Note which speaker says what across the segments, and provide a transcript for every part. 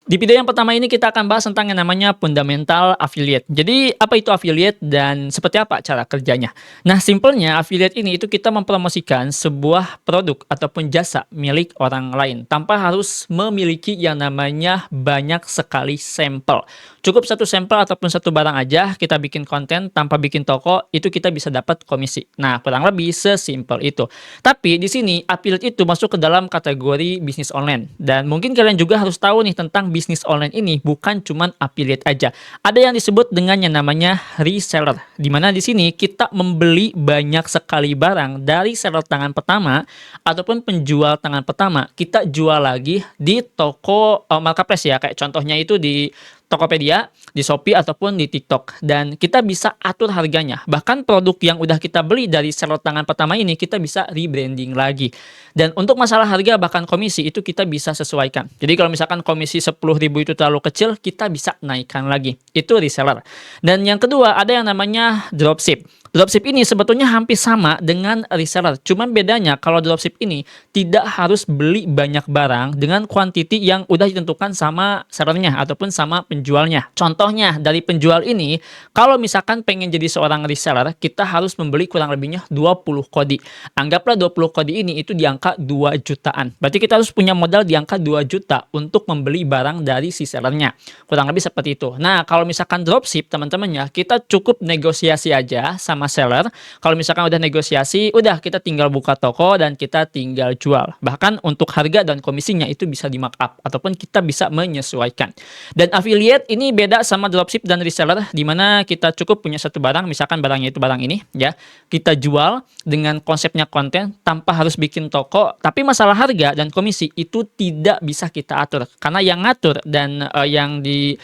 Speaker 1: Di video yang pertama ini kita akan bahas tentang yang namanya fundamental affiliate. Jadi apa itu affiliate dan seperti apa cara kerjanya? Nah, simpelnya affiliate ini itu kita mempromosikan sebuah produk ataupun jasa milik orang lain tanpa harus memiliki yang namanya banyak sekali sampel. Cukup satu sampel ataupun satu barang aja kita bikin konten tanpa bikin toko, itu kita bisa dapat komisi. Nah, kurang lebih sesimpel itu. Tapi di sini affiliate itu masuk ke dalam kategori bisnis online, dan mungkin kalian juga harus tahu nih tentang bisnis online ini bukan cuman affiliate aja. Ada yang disebut dengan yang namanya reseller, di mana di sini kita membeli banyak sekali barang dari seller tangan pertama ataupun penjual tangan pertama, kita jual lagi di toko marketplace ya, kayak contohnya itu di Tokopedia, di Shopee ataupun di TikTok, dan kita bisa atur harganya. Bahkan produk yang udah kita beli dari seller tangan pertama ini kita bisa rebranding lagi. Dan untuk masalah harga bahkan komisi itu kita bisa sesuaikan. Jadi kalau misalkan komisi 10.000 itu terlalu kecil, kita bisa naikkan lagi. Itu reseller. Dan yang kedua ada yang namanya dropship. Dropship ini sebetulnya hampir sama dengan reseller. Cuman bedanya kalau dropship ini tidak harus beli banyak barang dengan kuantiti yang udah ditentukan sama sellernya ataupun sama penjualnya. Contohnya dari penjual ini, kalau misalkan pengen jadi seorang reseller, kita harus membeli kurang lebihnya 20 kodi. Anggaplah 20 kodi ini itu di angka 2 jutaan. Berarti kita harus punya modal di angka 2 juta untuk membeli barang dari si sellernya. Kurang lebih seperti itu. Nah, kalau misalkan dropship teman-teman ya, kita cukup negosiasi aja sama seller. Kalau misalkan udah negosiasi, udah kita tinggal buka toko dan kita tinggal jual. Bahkan untuk harga dan komisinya itu bisa di markup ataupun kita bisa menyesuaikan. Dan affiliate ini beda sama dropship dan reseller, di mana kita cukup punya satu barang, misalkan barangnya itu barang ini ya, kita jual dengan konsepnya konten tanpa harus bikin toko. Tapi masalah harga dan komisi itu tidak bisa kita atur, karena yang ngatur dan yang di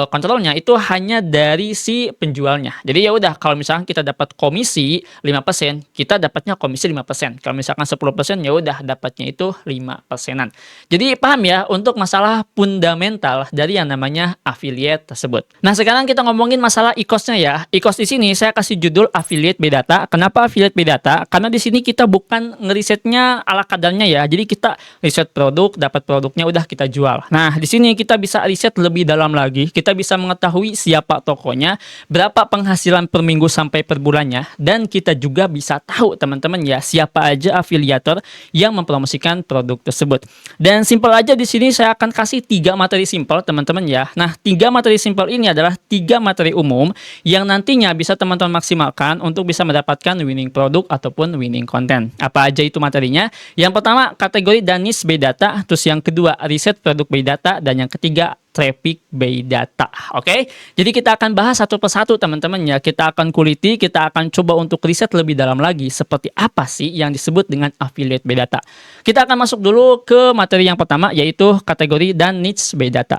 Speaker 1: kontrolnya itu hanya dari si penjualnya. Jadi ya udah, kalau misalkan kita dapat komisi 5%, kita dapatnya komisi 5%. Kalau misalkan 10% ya udah dapatnya itu 5%-an. Jadi paham ya untuk masalah fundamental dari yang namanya affiliate tersebut. Nah, sekarang kita ngomongin masalah e-cost-nya ya. E-cost di sini saya kasih judul affiliate by data. Kenapa affiliate by data? Karena di sini kita bukan ngerisetnya ala kadarnya ya. Jadi kita riset produk, dapat produknya udah kita jual. Nah, di sini kita bisa riset lebih dalam lagi. Kita bisa mengetahui siapa tokonya, berapa penghasilan per minggu sampai per bulannya, dan kita juga bisa tahu teman-teman ya siapa aja afiliator yang mempromosikan produk tersebut. Dan simpel aja di sini saya akan kasih 3 materi simpel teman-teman ya. Nah, 3 materi simpel ini adalah 3 materi umum yang nantinya bisa teman-teman maksimalkan untuk bisa mendapatkan winning produk ataupun winning content. Apa aja itu materinya? Yang pertama kategori dan niche by data, terus yang kedua riset produk by data, dan yang ketiga traffic by data. Oke, jadi kita akan bahas satu persatu teman-teman ya. Kita akan kuliti, kita akan coba untuk riset lebih dalam lagi seperti apa sih yang disebut dengan affiliate by data. Kita akan masuk dulu ke materi yang pertama, yaitu kategori dan niche by data.